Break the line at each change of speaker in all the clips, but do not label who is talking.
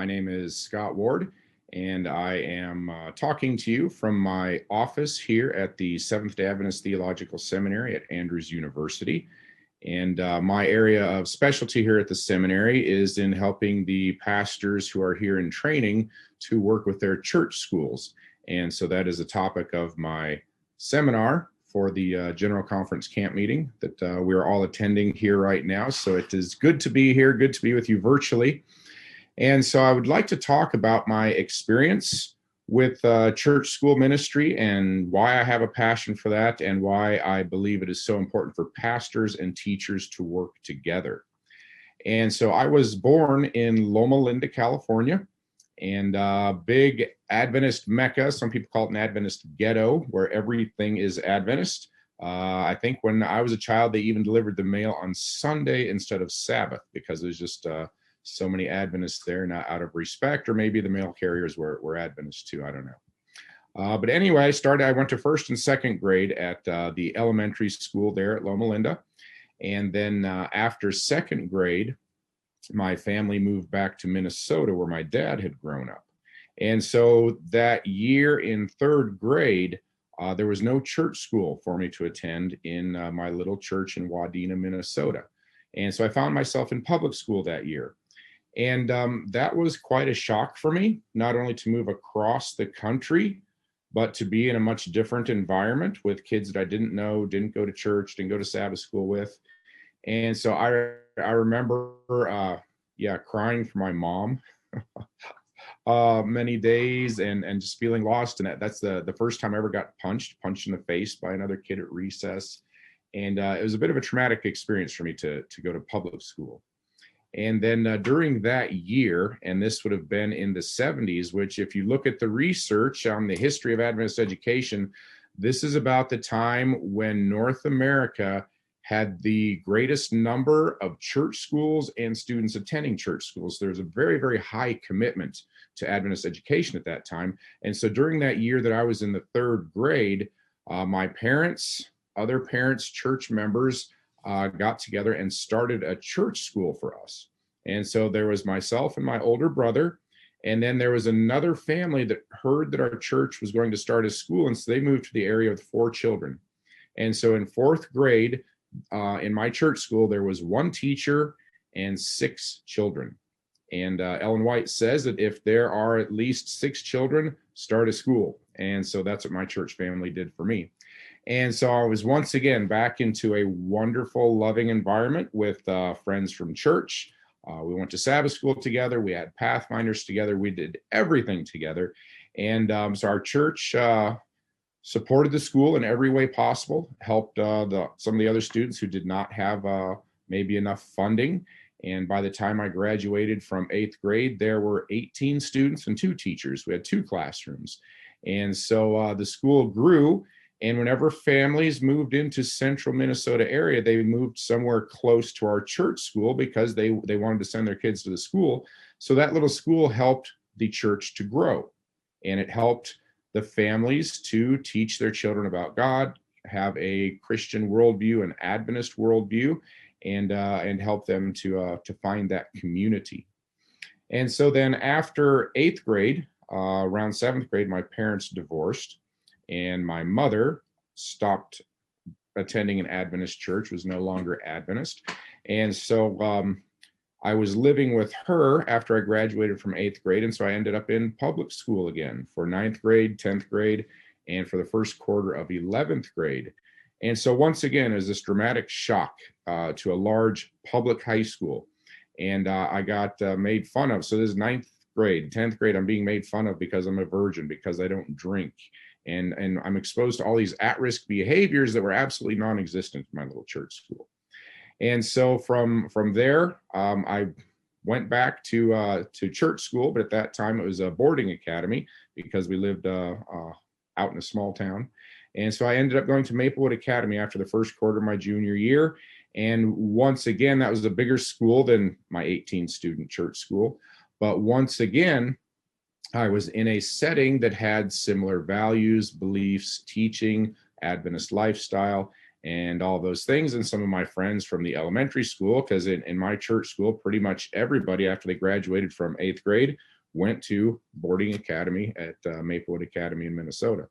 name is Scott Ward, and I am talking to you from my office here at the Seventh-day Adventist Theological Seminary at Andrews University. And my area of specialty here at the seminary is in helping the pastors who are here in training to work with their church schools. And so that is a topic of my seminar for the General Conference camp meeting that we are all attending here right now. So it is good to be here, good to be with you virtually. And so I would like to talk about my experience with church school ministry and why I have a passion for that and why I believe it is so important for pastors and teachers to work together. And so I was born in Loma Linda, California, and big Adventist Mecca. Some people call it an Adventist ghetto where everything is Adventist. I think when I was a child, they even delivered the mail on Sunday instead of Sabbath because there's just so many Adventists there, not out of respect, or maybe the mail carriers were Adventists too. I don't know. But anyway, I went to first and second grade at the elementary school there at Loma Linda. And then after second grade, my family moved back to Minnesota where my dad had grown up. And so that year in third grade, there was no church school for me to attend in my little church in Wadena, Minnesota. And so I found myself in public school that year. And that was quite a shock for me, not only to move across the country, but to be in a much different environment with kids that I didn't know, didn't go to church, didn't go to Sabbath school with. And so I remember, crying for my mom many days and just feeling lost in it. That's the first time I ever got punched in the face by another kid at recess. And it was a bit of a traumatic experience for me to go to public school. And then during that year, and this would have been in the 70s, which if you look at the research on the history of Adventist education, this is about the time when North America had the greatest number of church schools and students attending church schools. There's a very, very high commitment to Adventist education at that time. And so during that year that I was in the third grade, my parents, other parents, church members, got together and started a church school for us. And so there was myself and my older brother, and then there was another family that heard that our church was going to start a school, and so they moved to the area with 4 children. And so in fourth grade, in my church school, there was 1 teacher and 6 children. And Ellen White says that if there are at least 6 children, start a school. And so that's what my church family did for me. And so I was once again back into a wonderful, loving environment with friends from church. We went to Sabbath school together. We had Pathfinders together. We did everything together. And so our church supported the school in every way possible, helped some of the other students who did not have maybe enough funding. And by the time I graduated from 8th grade, there were 18 students and 2 teachers. We had 2 classrooms. And so the school grew. And whenever families moved into central Minnesota area, they moved somewhere close to our church school because they wanted to send their kids to the school. So that little school helped the church to grow. And it helped the families to teach their children about God, have a Christian worldview, an Adventist worldview, and help them to find that community. And so then after 8th grade, around 7th grade, my parents divorced. And my mother stopped attending an Adventist church, was no longer Adventist. And so I was living with her after I graduated from 8th grade. And so I ended up in public school again for 9th grade, 10th grade, and for the first quarter of 11th grade. And so once again, it was this dramatic shock to a large public high school. And I got made fun of. So this is 9th grade, 10th grade, I'm being made fun of because I'm a virgin, because I don't drink. And I'm exposed to all these at-risk behaviors that were absolutely non-existent in my little church school. And so from there, I went back to church school, but at that time it was a boarding academy because we lived out in a small town. And so I ended up going to Maplewood Academy after the first quarter of my junior year. And once again, that was a bigger school than my 18-student church school. But once again, I was in a setting that had similar values, beliefs, teaching, Adventist lifestyle, and all those things. And some of my friends from the elementary school, because in my church school, pretty much everybody after they graduated from 8th grade went to boarding academy at Maplewood Academy in Minnesota.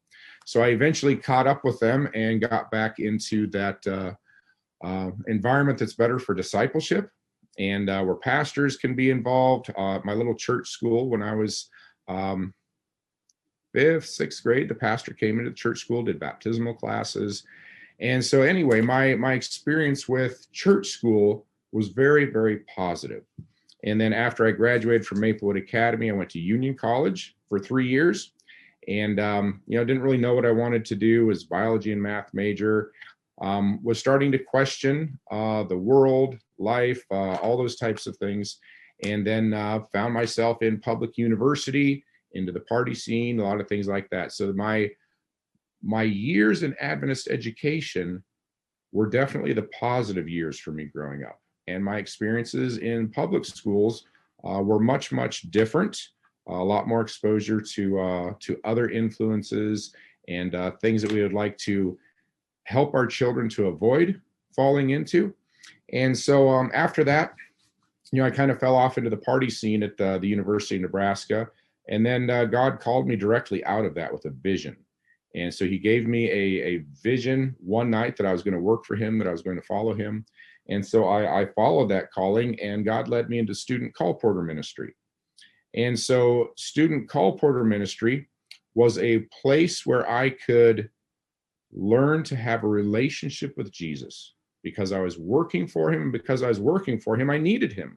So I eventually caught up with them and got back into that environment that's better for discipleship, and where pastors can be involved. My little church school, when I was fifth, sixth grade, the pastor came into the church school, did baptismal classes. And so anyway, my experience with church school was very, very positive. And then after I graduated from Maplewood Academy, I went to Union College for 3 years, and didn't really know what I wanted to do. Was biology and math major. Was starting to question the world, life, all those types of things, and then found myself in public university, into the party scene, a lot of things like that. So my years in Adventist education were definitely the positive years for me growing up. And my experiences in public schools were much, much different. A lot more exposure to other influences and things that we would like to help our children to avoid falling into. And so after that, I kind of fell off into the party scene at the University of Nebraska. And then God called me directly out of that with a vision. And so he gave me a vision one night that I was going to work for him, that I was going to follow him. And so I followed that calling, and God led me into student call porter ministry. And so student call porter ministry was a place where I could learn to have a relationship with Jesus, because I was working for him. And because I was working for him, I needed him.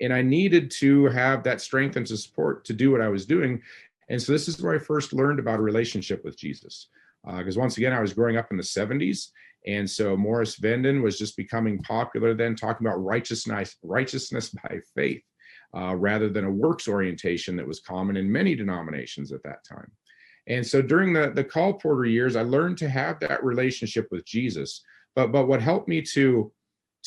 And I needed to have that strength and support to do what I was doing. And so this is where I first learned about a relationship with Jesus. Because once again, I was growing up in the 70s. And so Morris Venden was just becoming popular then, talking about righteousness by faith, rather than a works orientation that was common in many denominations at that time. And so during the call porter years, I learned to have that relationship with Jesus. But what helped me to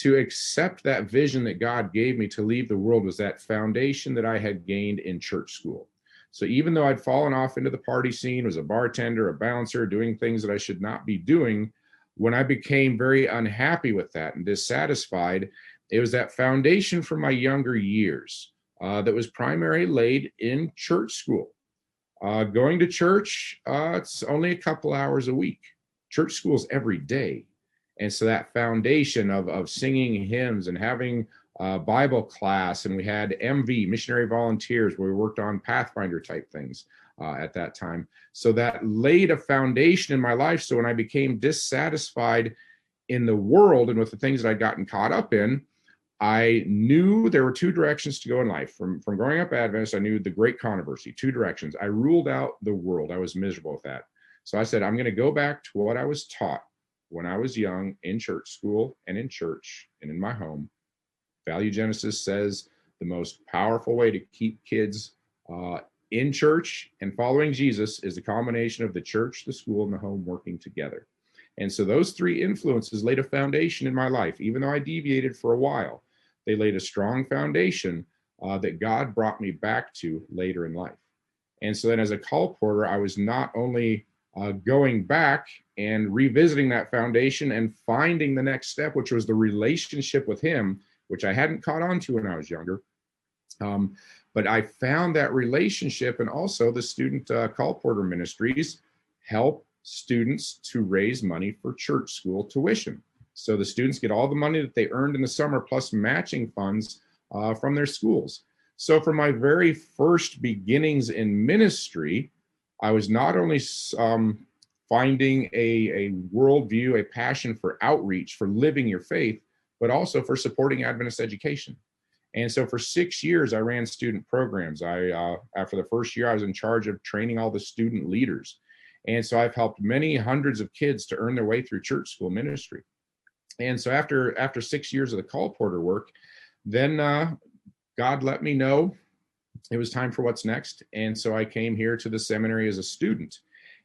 accept that vision that God gave me to leave the world was that foundation that I had gained in church school. So even though I'd fallen off into the party scene, was a bartender, a bouncer, doing things that I should not be doing, when I became very unhappy with that and dissatisfied, it was that foundation from my younger years that was primarily laid in church school. Going to church, it's only a couple hours a week. Church school's every day. And so that foundation of singing hymns and having Bible class, and we had MV, missionary volunteers, where we worked on Pathfinder type things at that time. So that laid a foundation in my life. So when I became dissatisfied in the world and with the things that I'd gotten caught up in, I knew there were two directions to go in life. From growing up Adventist, I knew the great controversy, two directions. I ruled out the world. I was miserable with that. So I said, I'm going to go back to what I was taught when I was young in church school and in church and in my home. Value Genesis says the most powerful way to keep kids in church and following Jesus is the combination of the church, the school, and the home working together. And so those three influences laid a foundation in my life. Even though I deviated for a while, they laid a strong foundation that God brought me back to later in life. And so then as a call porter, I was not only going back and revisiting that foundation and finding the next step, which was the relationship with him, which I hadn't caught on to when I was younger. But I found that relationship, and also the student call porter ministries help students to raise money for church school tuition. So the students get all the money that they earned in the summer plus matching funds from their schools. So from my very first beginnings in ministry, I was not only finding a worldview, a passion for outreach, for living your faith, but also for supporting Adventist education. And so for 6 years, I ran student programs. After the first year, I was in charge of training all the student leaders. And so I've helped many hundreds of kids to earn their way through church school ministry. And so after 6 years of the call porter work, then God let me know it was time for what's next. And so I came here to the seminary as a student.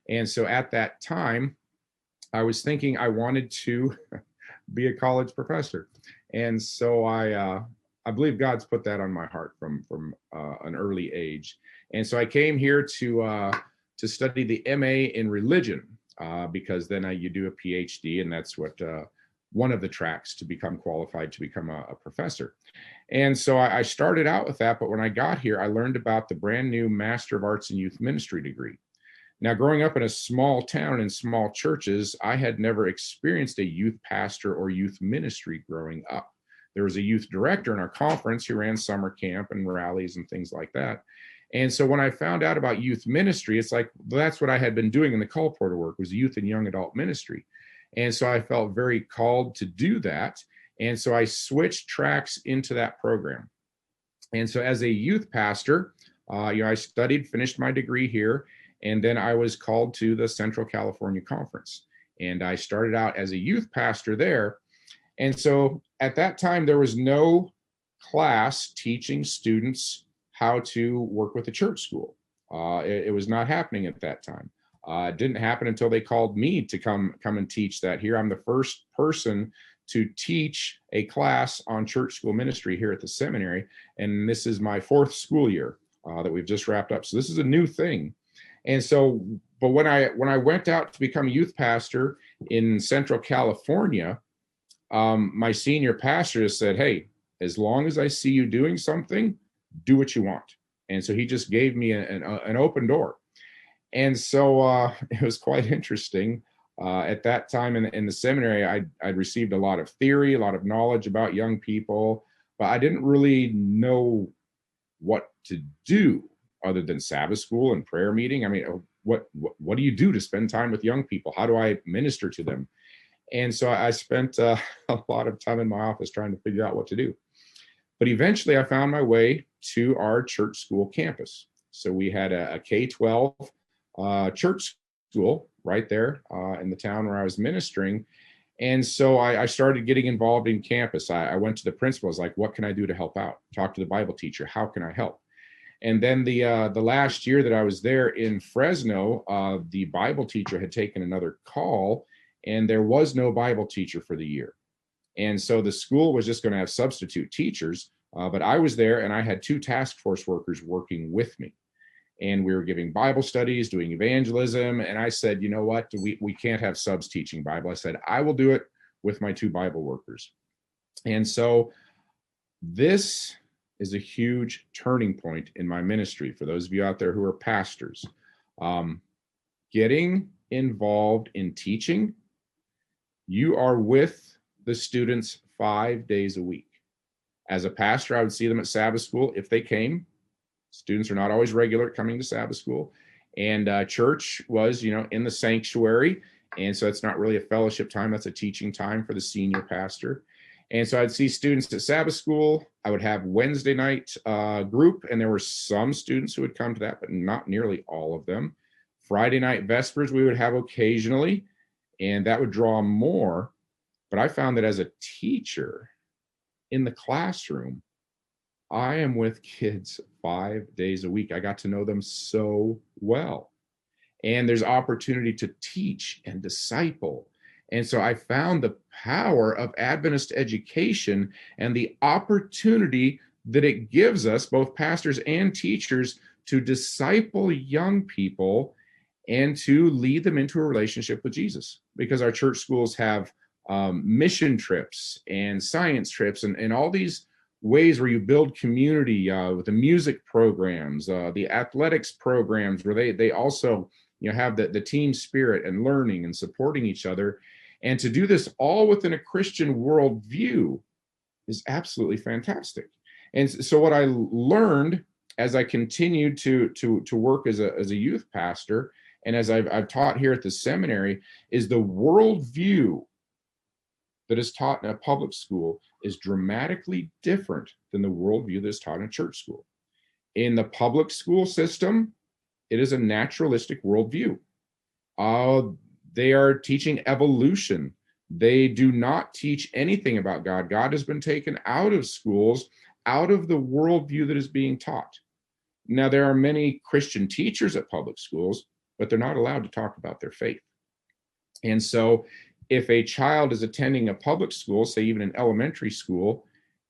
And so at that time, I was thinking I wanted to be a college professor. And so I believe God's put that on my heart from an early age. And so I came here to study the MA in religion, because then you do a PhD, and that's what one of the tracks to become qualified to become a professor. And so I started out with that, but when I got here, I learned about the brand new Master of Arts in Youth Ministry degree. Now, growing up in a small town and small churches, I had never experienced a youth pastor or youth ministry growing up. There was a youth director in our conference who ran summer camp and rallies and things like that. And so when I found out about youth ministry, it's like, that's what I had been doing in the colporteur work, was youth and young adult ministry. And so I felt very called to do that. And so I switched tracks into that program. And so as a youth pastor, I studied, finished my degree here, and then I was called to the Central California Conference. And I started out as a youth pastor there. And so at that time, there was no class teaching students how to work with a church school. It was not happening at that time. It didn't happen until they called me to come and teach that here. I'm the first person to teach a class on church school ministry here at the seminary. And this is my 4th school year that we've just wrapped up. So this is a new thing. And so, but when I went out to become a youth pastor in Central California, my senior pastor just said, hey, as long as I see you doing something, do what you want. And so he just gave me an open door. And so it was quite interesting. At that time in the seminary, I'd received a lot of theory, a lot of knowledge about young people, but I didn't really know what to do other than Sabbath school and prayer meeting. I mean, what do you do to spend time with young people? How do I minister to them? And so I spent a lot of time in my office trying to figure out what to do. But eventually I found my way to our church school campus. So we had a K-12 church school right there in the town where I was ministering. And so I started getting involved in campus. I went to the principal. I was like, what can I do to help out? Talk to the Bible teacher. How can I help? And then the last year that I was there in Fresno, the Bible teacher had taken another call, and there was no Bible teacher for the year. And so the school was just going to have substitute teachers, but I was there and I had 2 task force workers working with me. And we were giving Bible studies, doing evangelism. And I said, you know what, we can't have subs teaching Bible. I said, I will do it with my 2 Bible workers. And so this is a huge turning point in my ministry for those of you out there who are pastors. Getting involved in teaching, you are with the students 5 days a week. As a pastor, I would see them at Sabbath school if they came. Students are not always regular coming to Sabbath school. And church was, in the sanctuary. And so it's not really a fellowship time. That's a teaching time for the senior pastor. And so I'd see students at Sabbath school. I would have Wednesday night group, and there were some students who would come to that, but not nearly all of them. Friday night vespers we would have occasionally, and that would draw more. But I found that as a teacher in the classroom, I am with kids 5 days a week. I got to know them so well. And there's opportunity to teach and disciple. And so I found the power of Adventist education and the opportunity that it gives us, both pastors and teachers, to disciple young people and to lead them into a relationship with Jesus. Because our church schools have mission trips and science trips and all these ways where you build community with the music programs, the athletics programs, where they also have the team spirit and learning and supporting each other. And to do this all within a Christian worldview is absolutely fantastic. And so what I learned as I continued to work as a youth pastor, and as I've taught here at the seminary, is the worldview that is taught in a public school is dramatically different than the worldview that is taught in a church school. In the public school system, it is a naturalistic worldview. They are teaching evolution. They do not teach anything about God. God has been taken out of schools, out of the worldview that is being taught. Now, there are many Christian teachers at public schools, but they're not allowed to talk about their faith. And so if a child is attending a public school, say even an elementary school,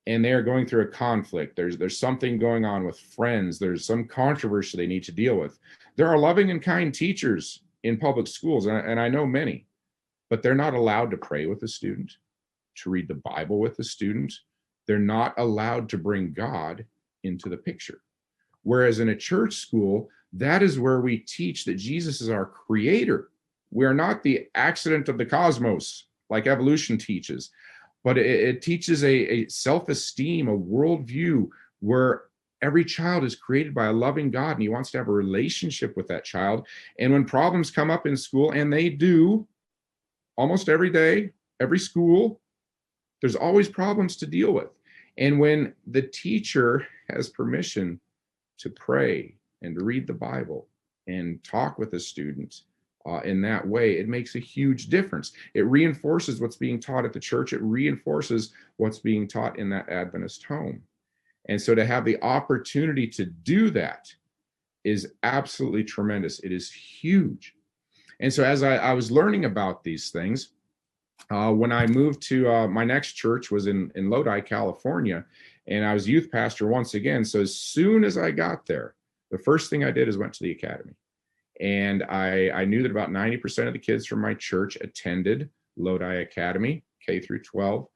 and they're going through a conflict, there's something going on with friends, there's some controversy they need to deal with. There are loving and kind teachers in public schools, and I know many, but they're not allowed to pray with the student. to read the Bible with the student, they're not allowed to bring God into the picture. Whereas in a church school, that is where we teach that Jesus is our creator. We are not the accident of the cosmos, like evolution teaches, but it teaches a self-esteem, a worldview where every child is created by a loving God, and he wants to have a relationship with that child. And when problems come up in school, and they do almost every day, every school, there's always problems to deal with. And when the teacher has permission to pray and to read the Bible and talk with a student in that way, it makes a huge difference. It reinforces what's being taught at the church. It reinforces what's being taught in that Adventist home. And so to have the opportunity to do that is absolutely tremendous. It is huge. And so as I was learning about these things, when I moved to my next church was in Lodi, California, and I was youth pastor once again. So as soon as I got there, the first thing I did is went to the academy. And I knew that about 90% of the kids from my church attended Lodi Academy, K through 12.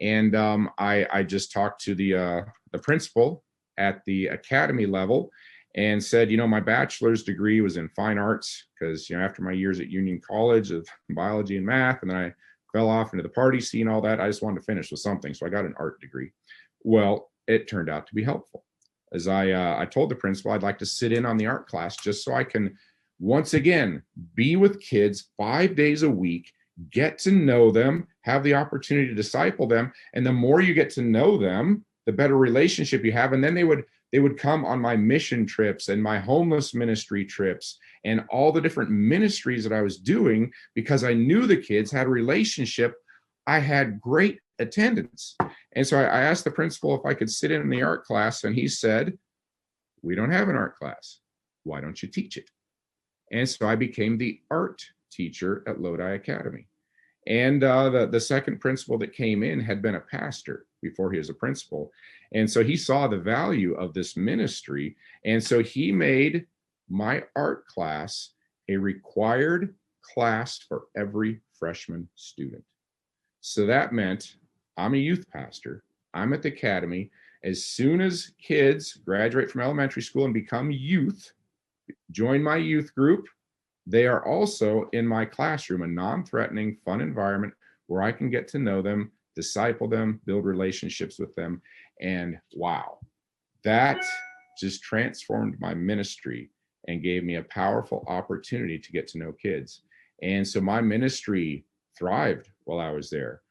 And I just talked to the principal at the academy level and said, my bachelor's degree was in fine arts because, after my years at Union College of biology and math, and then I fell off into the party scene, all that, I just wanted to finish with something. So I got an art degree. Well, it turned out to be helpful. As I told the principal, I'd like to sit in on the art class just so I can, once again, be with kids 5 days a week, get to know them, have the opportunity to disciple them. And the more you get to know them, the better relationship you have. And then they would come on my mission trips and my homeless ministry trips and all the different ministries that I was doing because I knew the kids had a relationship. I had great attendance. And so I asked the principal if I could sit in the art class, and he said, "We don't have an art class. Why don't you teach it?" And so I became the art teacher at Lodi Academy. And the second principal that came in had been a pastor before he was a principal. And so he saw the value of this ministry. And so he made my art class a required class for every freshman student. So that meant I'm a youth pastor. I'm at the academy. As soon as kids graduate from elementary school and become youth, join my youth group, they are also in my classroom, a non-threatening, fun environment where I can get to know them, disciple them, build relationships with them. And wow, that just transformed my ministry and gave me a powerful opportunity to get to know kids. And so my ministry thrived while I was there.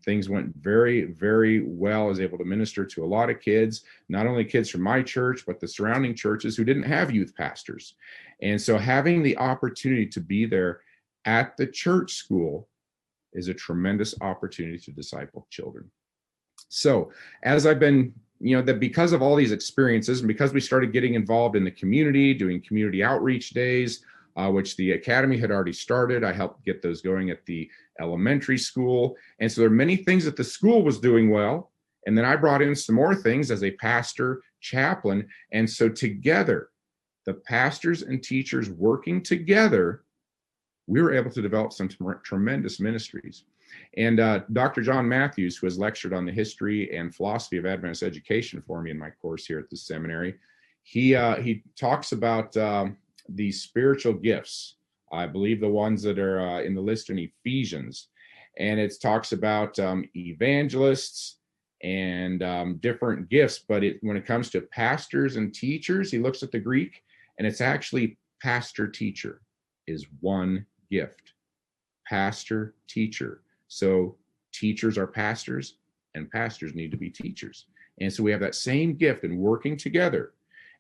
Things went very, very well. I was able to minister to a lot of kids, not only kids from my church, but the surrounding churches who didn't have youth pastors. And so having the opportunity to be there at the church school is a tremendous opportunity to disciple children. So as I've been, that because of all these experiences and because we started getting involved in the community, doing community outreach days, which the academy had already started. I helped get those going at the elementary school. And so there are many things that the school was doing well. And then I brought in some more things as a pastor, chaplain. And so together, the pastors and teachers working together, we were able to develop some tremendous ministries. And Dr. John Matthews, who has lectured on the history and philosophy of Adventist education for me in my course here at the seminary, he talks about the spiritual gifts. I believe the ones that are in the list in Ephesians. And it talks about evangelists and different gifts. But when it comes to pastors and teachers, he looks at the Greek, and it's actually pastor-teacher is one gift. Pastor-teacher. So teachers are pastors, and pastors need to be teachers. And so we have that same gift, and working together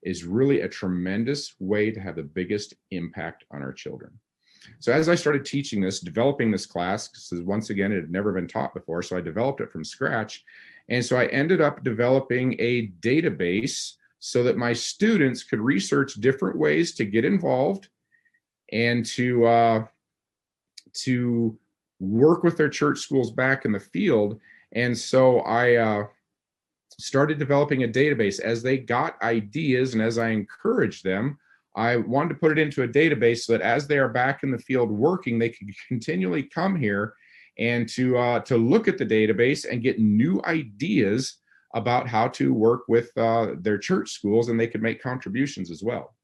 is really a tremendous way to have the biggest impact on our children. So as I started teaching this, developing this class, because once again, it had never been taught before, so I developed it from scratch. And so I ended up developing a database so that my students could research different ways to get involved and to work with their church schools back in the field. And so I started developing a database. As they got ideas and as I encouraged them, I wanted to put it into a database so that as they are back in the field working, they could continually come here and to look at the database and get new ideas about how to work with their church schools, and they could make contributions as well.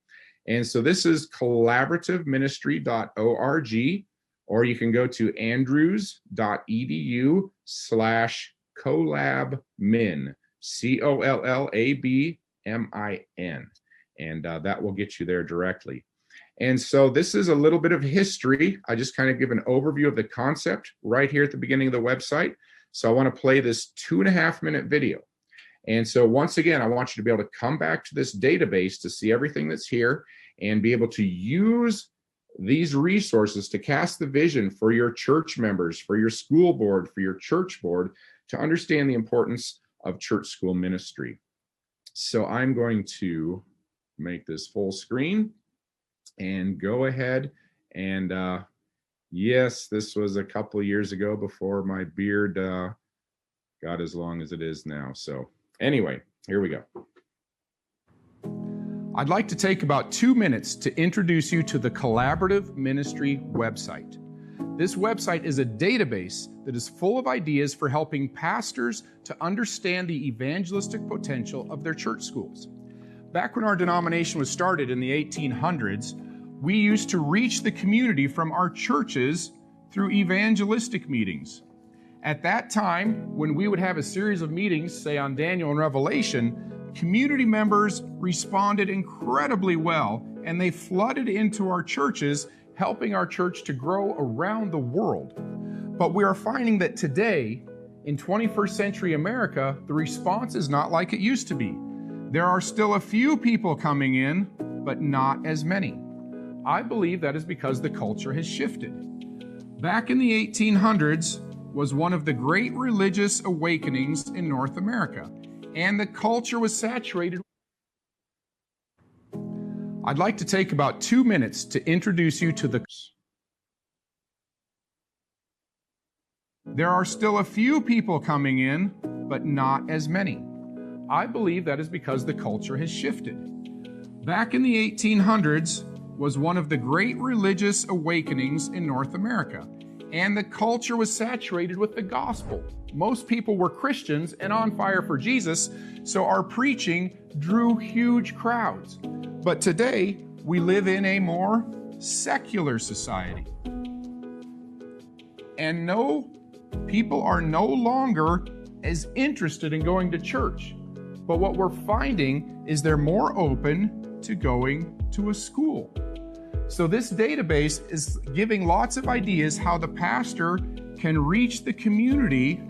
And so this is collaborativeministry.org, or you can go to andrews.edu/collabmin, COLLABMIN, and that will get you there directly. And so this is a little bit of history. I just kind of give an overview of the concept right here at the beginning of the website. So I want to play this 2.5-minute video. And so once again, I want you to be able to come back to this database to see everything that's here and be able to use these resources to cast the vision for your church members, for your school board, for your church board, to understand the importance of church school ministry. So I'm going to make this full screen and go ahead and yes, this was a couple of years ago before my beard got as long as it is now. So anyway, here we go. I'd like to take about 2 minutes to introduce you to the Collaborative Ministry website. This website is a database that is full of ideas for helping pastors to understand the evangelistic potential of their church schools. Back when our denomination was started in the 1800s, we used to reach the community from our churches through evangelistic meetings. At that time, when we would have a series of meetings, say on Daniel and Revelation, community members responded incredibly well, and they flooded into our churches, helping our church to grow around the world. But we are finding that today, in 21st century America, the response is not like it used to be. There are still a few people coming in, but not as many. I believe that is because the culture has shifted. Back in the 1800s was one of the great religious awakenings in North America, and the culture was saturated. I'd like to take about 2 minutes to introduce you to the... There are still a few people coming in, but not as many. I believe that is because the culture has shifted. Back in the 1800s was one of the great religious awakenings in North America, and the culture was saturated with the gospel. Most people were Christians and on fire for Jesus, so our preaching drew huge crowds. But today, we live in a more secular society. And no, people are no longer as interested in going to church. But what we're finding is they're more open to going to a school. So this database is giving lots of ideas how the pastor can reach the community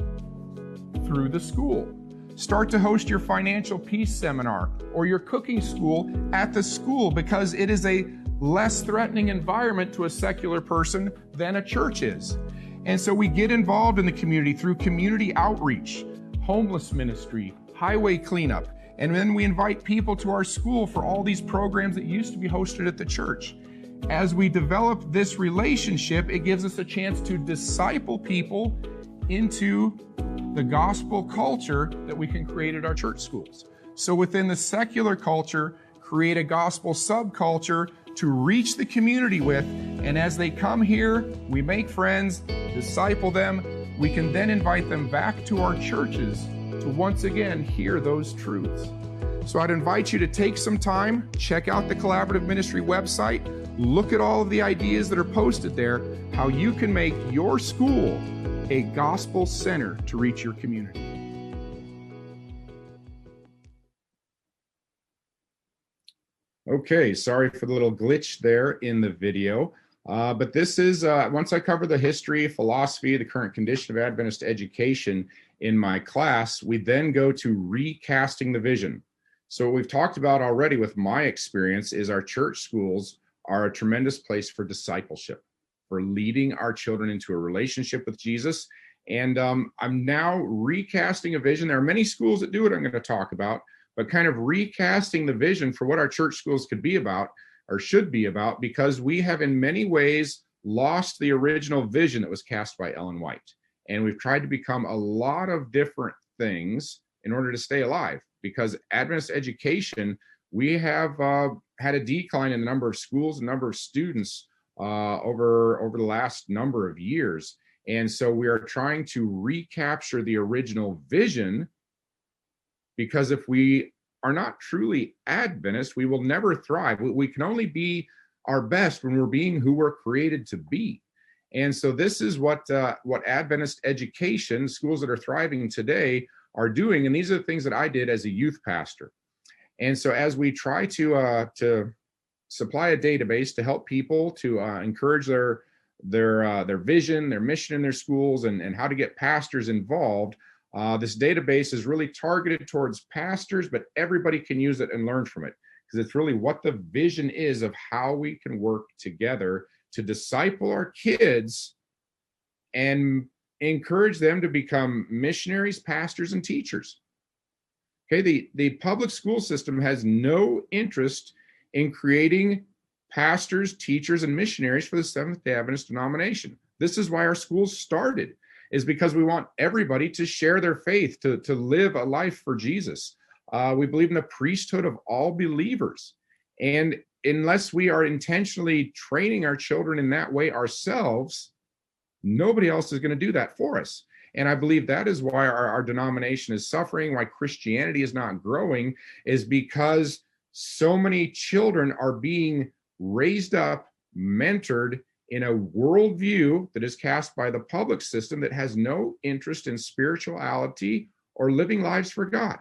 through the school. Start to host your financial peace seminar or your cooking school at the school, because it is a less threatening environment to a secular person than a church is. And so we get involved in the community through community outreach, homeless ministry, highway cleanup, and then we invite people to our school for all these programs that used to be hosted at the church. As we develop this relationship, it gives us a chance to disciple people into the gospel culture that we can create at our church schools. So within the secular culture, create a gospel subculture to reach the community with, and as they come here, we make friends, disciple them. We can then invite them back to our churches to once again hear those truths. So I'd invite you to take some time, check out the Collaborative Ministry website, look at all of the ideas that are posted there, how you can make your school a gospel center to reach your community. Okay, sorry for the little glitch there in the video. But this is, once I cover the history, philosophy, the current condition of Adventist education in my class, we then go to recasting the vision. So what we've talked about already with my experience is our church schools are a tremendous place for discipleship, for leading our children into a relationship with Jesus. And I'm now recasting a vision. There are many schools that do it I'm going to talk about, but kind of recasting the vision for what our church schools could be about, or should be about, because we have in many ways lost the original vision that was cast by Ellen White. And we've tried to become a lot of different things in order to stay alive, because Adventist education, we have had a decline in the number of schools and number of students over the last number of years. And so we are trying to recapture the original vision, because if we are not truly Adventist, we will never thrive. We can only be our best when we're being who we're created to be. And so this is what Adventist education, schools that are thriving today, are doing. And these are the things that I did as a youth pastor. And so as we try to supply a database to help people to encourage their vision, their mission in their schools, and how to get pastors involved, this database is really targeted towards pastors, but everybody can use it and learn from it, because it's really what the vision is of how we can work together to disciple our kids and encourage them to become missionaries, pastors, and teachers. Okay, the public school system has no interest in creating pastors, teachers, and missionaries for the Seventh-day Adventist denomination. This is why our schools started, is because we want everybody to share their faith, to live a life for Jesus. We believe in the priesthood of all believers. And unless we are intentionally training our children in that way ourselves, nobody else is going to do that for us. And I believe that is why our denomination is suffering, why Christianity is not growing, is because so many children are being raised up, mentored in a worldview that is cast by the public system that has no interest in spirituality or living lives for God.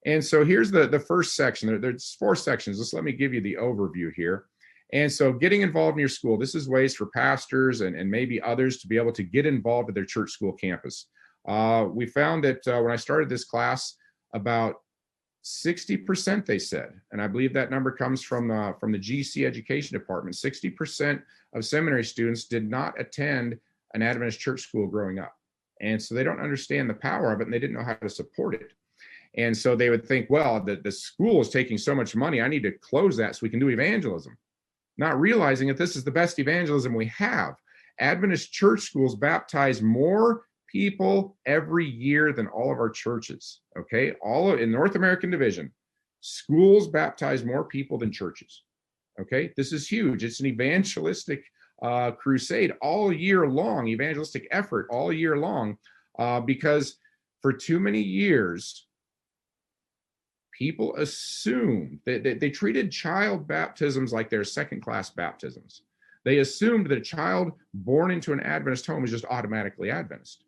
And so here's the first section. There's 4 sections. Just let me give you the overview here. And so getting involved in your school, this is ways for pastors and maybe others to be able to get involved with their church school campus. We found that when I started this class, about 60%, they said, and I believe that number comes from the GC Education Department, 60% of seminary students did not attend an Adventist church school growing up. And so they don't understand the power of it, and they didn't know how to support it. And so they would think, well, the school is taking so much money, I need to close that so we can do evangelism. Not realizing that this is the best evangelism we have. Adventist church schools baptize more people every year than all of our churches. Okay, in North American division, schools baptize more people than churches. Okay, this is huge. It's an evangelistic crusade all year long, evangelistic effort all year long, because for too many years, people assumed that they treated child baptisms like they're second-class baptisms. They assumed that a child born into an Adventist home is just automatically Adventist.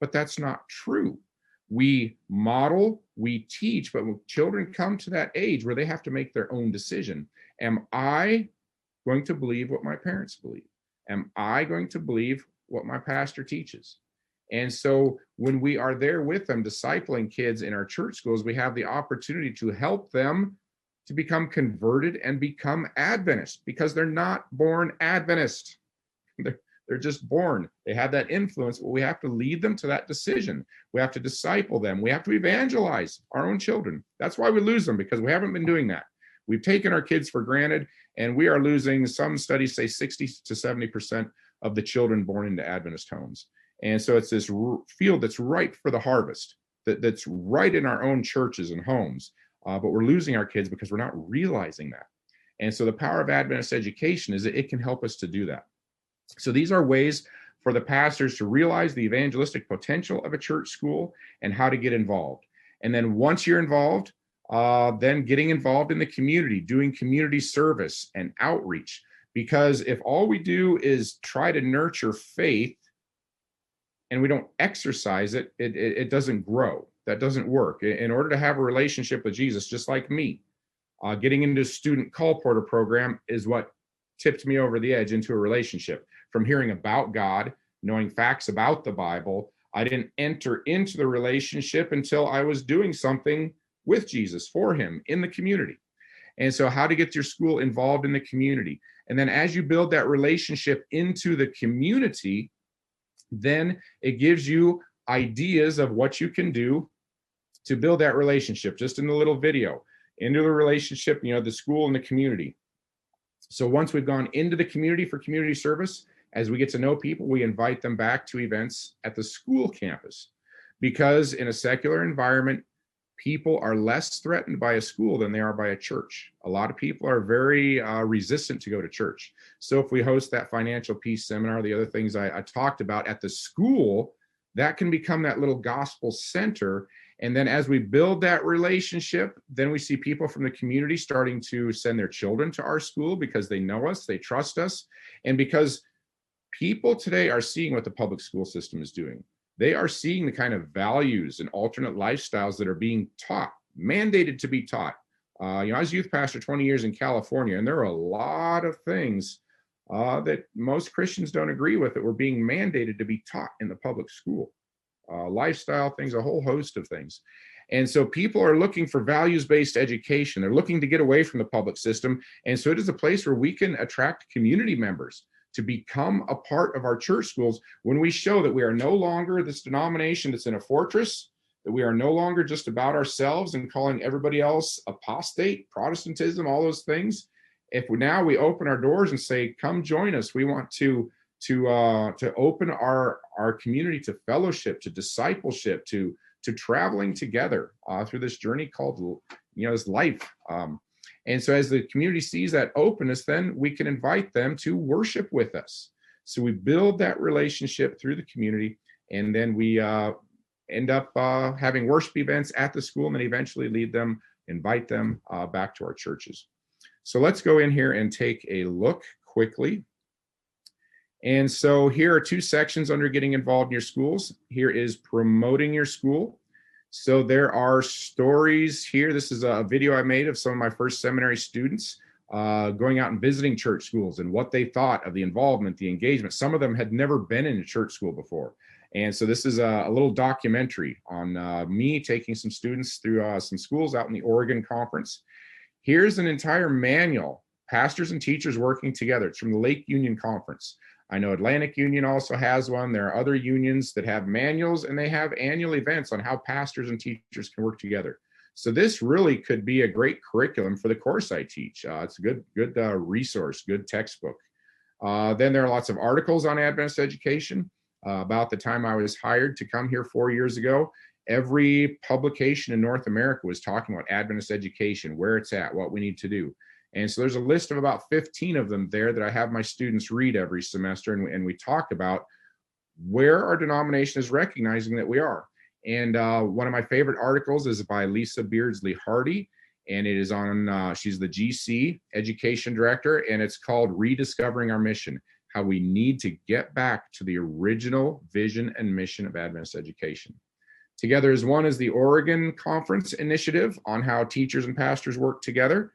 But that's not true. We model, we teach, but when children come to that age where they have to make their own decision, am I going to believe what my parents believe? Am I going to believe what my pastor teaches? And so when we are there with them, discipling kids in our church schools, we have the opportunity to help them to become converted and become Adventist, because they're not born Adventist. They're just born. They have that influence, but we have to lead them to that decision. We have to disciple them. We have to evangelize our own children. That's why we lose them, because we haven't been doing that. We've taken our kids for granted, and we are losing, some studies say 60 to 70% of the children born into Adventist homes. And so it's this field that's ripe for the harvest, that's right in our own churches and homes. But we're losing our kids because we're not realizing that. And so the power of Adventist education is that it can help us to do that. So these are ways for the pastors to realize the evangelistic potential of a church school and how to get involved. And then once you're involved, then getting involved in the community, doing community service and outreach. Because if all we do is try to nurture faith and we don't exercise it, it doesn't grow. That doesn't work. In order to have a relationship with Jesus, just like me, getting into a student call porter program is what tipped me over the edge into a relationship. From hearing about God, knowing facts about the Bible, I didn't enter into the relationship until I was doing something with Jesus for him in the community. And so how to get your school involved in the community. And then as you build that relationship into the community, then it gives you ideas of what you can do to build that relationship, just in the little video, into the relationship, the school and the community. So once we've gone into the community for community service, as we get to know people, we invite them back to events at the school campus. Because in a secular environment, people are less threatened by a school than they are by a church. A lot of people are very resistant to go to church. So if we host that financial peace seminar, the other things I talked about at the school, that can become that little gospel center. And then as we build that relationship, then we see people from the community starting to send their children to our school because they know us, they trust us, and because people today are seeing what the public school system is doing. They are seeing the kind of values and alternate lifestyles that are being taught, mandated to be taught. I was youth pastor 20 years in California, and there are a lot of things that most Christians don't agree with that were being mandated to be taught in the public school. Lifestyle things, a whole host of things. And so people are looking for values-based education. They're looking to get away from the public system. And so it is a place where we can attract community members to become a part of our church schools when we show that we are no longer this denomination that's in a fortress, that we are no longer just about ourselves and calling everybody else apostate, Protestantism, all those things. If now we open our doors and say, come join us, we want to open our community to fellowship, to discipleship, to traveling together through this journey called, this life. And so as the community sees that openness, then we can invite them to worship with us. So we build that relationship through the community, and then we end up having worship events at the school, and then eventually invite them back to our churches. So let's go in here and take a look quickly. And so here are two sections under getting involved in your schools. Here is promoting your school. So there are stories here. This is a video I made of some of my first seminary students going out and visiting church schools and what they thought of the involvement, the engagement. Some of them had never been in a church school before. And so this is a little documentary on me taking some students through some schools out in the Oregon conference. Here's an entire manual, pastors and teachers working together. It's from the Lake Union Conference. I know Atlantic Union also has one. There are other unions that have manuals, and they have annual events on how pastors and teachers can work together. So this really could be a great curriculum for the course I teach. It's a good resource, good textbook. Then there are lots of articles on Adventist education. About the time I was hired to come here 4 years ago, every publication in North America was talking about Adventist education, where it's at, what we need to do. And so there's a list of about 15 of them there that I have my students read every semester, and we talk about where our denomination is recognizing that we are. And one of my favorite articles is by Lisa Beardsley Hardy, and it is on, she's the GC Education Director, and it's called Rediscovering Our Mission, how we need to get back to the original vision and mission of Adventist education. Together as one is the Oregon Conference Initiative on how teachers and pastors work together.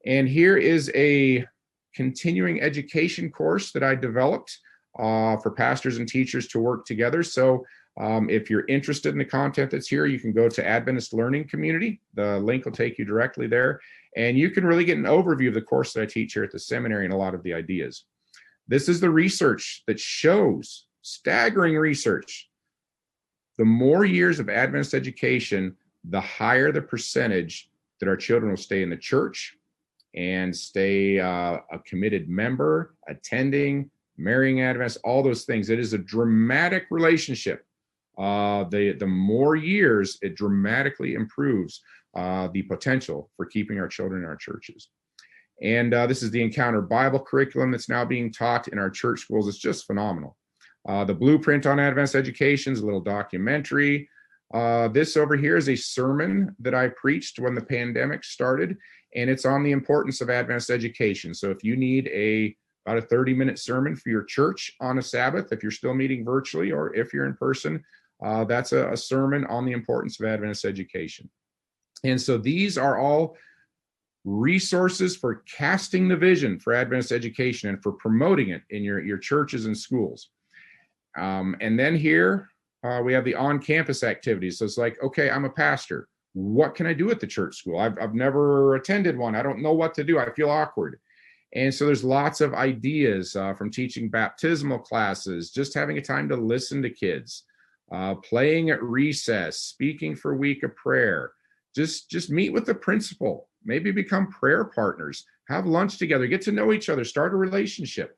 And here is a continuing education course that I developed for pastors and teachers to work together. So if you're interested in the content that's here, you can go to Adventist Learning Community. The link will take you directly there. And you can really get an overview of the course that I teach here at the seminary and a lot of the ideas. This is the research that shows, staggering research, the more years of Adventist education, the higher the percentage that our children will stay in the church and stay a committed member, attending, marrying Adventists, all those things. It is a dramatic relationship. The more years, it dramatically improves the potential for keeping our children in our churches. And this is the Encounter Bible curriculum that's now being taught in our church schools. It's just phenomenal. The Blueprint on Adventist Education is a little documentary. This over here is a sermon that I preached when the pandemic started, and it's on the importance of Adventist education. So if you need about a 30-minute sermon for your church on a Sabbath, if you're still meeting virtually or if you're in person, that's a sermon on the importance of Adventist education. And so these are all resources for casting the vision for Adventist education and for promoting it in your churches and schools. And then here we have the on-campus activities. So it's like, okay, I'm a pastor. What can I do at the church school? I've never attended one. I don't know what to do. I feel awkward. And so there's lots of ideas from teaching baptismal classes, just having a time to listen to kids, playing at recess, speaking for week of prayer. Just meet with the principal, maybe become prayer partners, have lunch together, get to know each other, start a relationship,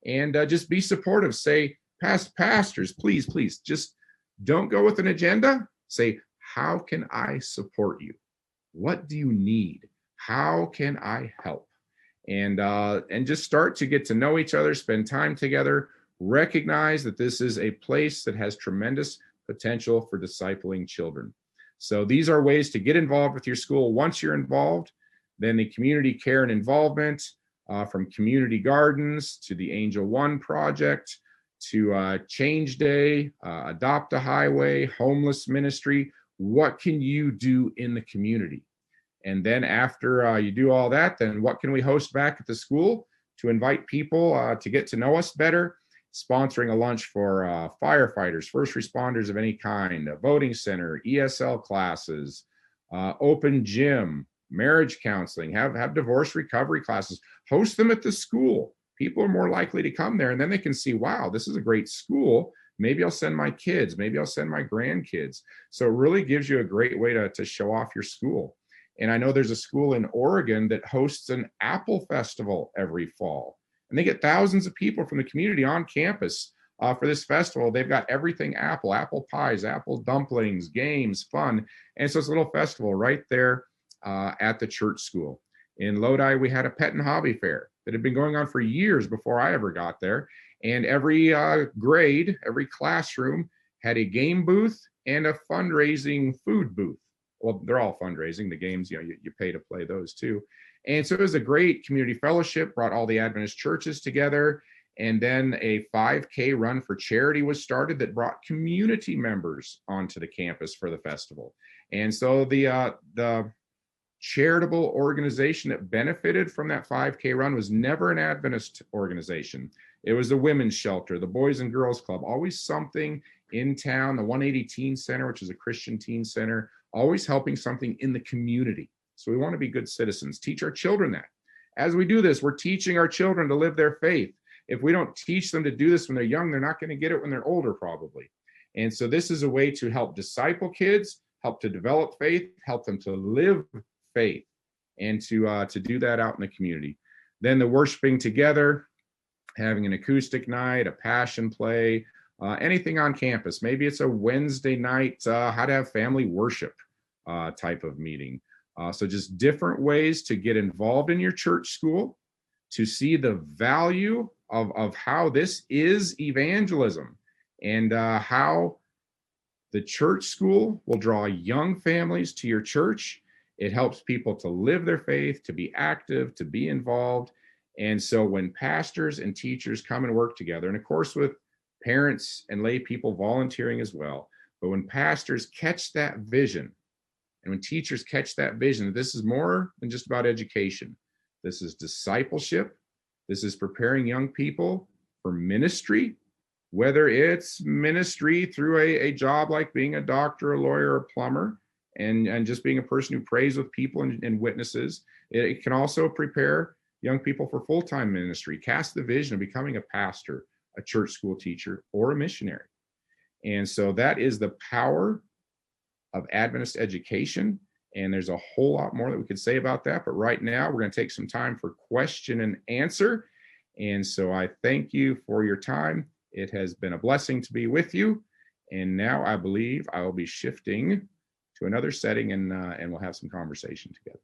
and just be supportive. Say, pastors, please, just don't go with an agenda. Say, how can I support you? What do you need? How can I help? And just start to get to know each other, spend time together, recognize that this is a place that has tremendous potential for discipling children. So these are ways to get involved with your school. Once you're involved, then the community care and involvement, from community gardens to the Angel One project to Change Day, Adopt a Highway, homeless ministry. What can you do in the community? And then after you do all that, then what can we host back at the school to invite people to get to know us better? Sponsoring a lunch for firefighters, first responders of any kind, a voting center, ESL classes, open gym, marriage counseling, have divorce recovery classes, host them at the school. People are more likely to come there, and then they can see, wow, this is a great school. Maybe I'll send my kids, maybe I'll send my grandkids. So it really gives you a great way to show off your school. And I know there's a school in Oregon that hosts an apple festival every fall. And they get thousands of people from the community on campus for this festival. They've got everything apple, apple pies, apple dumplings, games, fun. And so it's a little festival right there at the church school. In Lodi, we had a pet and hobby fair that had been going on for years before I ever got there. And every grade, every classroom had a game booth and a fundraising food booth. Well, they're all fundraising. The games, you pay to play those too. And so it was a great community fellowship, brought all the Adventist churches together. And then a 5K run for charity was started that brought community members onto the campus for the festival. And so the charitable organization that benefited from that 5K run was never an Adventist organization. It was the women's shelter, the Boys and Girls Club, always something in town, the 180 Teen Center, which is a Christian teen center, always helping something in the community. So we want to be good citizens, teach our children that. As we do this, we're teaching our children to live their faith. If we don't teach them to do this when they're young, they're not going to get it when they're older, probably. And so this is a way to help disciple kids, help to develop faith, help them to live faith, and to do that out in the community. Then the worshiping together, having an acoustic night, a passion play, anything on campus. Maybe it's a Wednesday night, how to have family worship type of meeting. So just different ways to get involved in your church school, to see the value of how this is evangelism, and how the church school will draw young families to your church. It helps people to live their faith, to be active, to be involved. And so when pastors and teachers come and work together, and of course with parents and lay people volunteering as well, but when pastors catch that vision, and when teachers catch that vision, this is more than just about education. This is discipleship. This is preparing young people for ministry, whether it's ministry through a job like being a doctor, a lawyer, a plumber, and just being a person who prays with people and witnesses. It can also prepare young people for full-time ministry, cast the vision of becoming a pastor, a church school teacher, or a missionary. And so that is the power of Adventist education. And there's a whole lot more that we could say about that. But right now, we're going to take some time for question and answer. And so I thank you for your time. It has been a blessing to be with you. And now I believe I will be shifting to another setting, and we'll have some conversation together.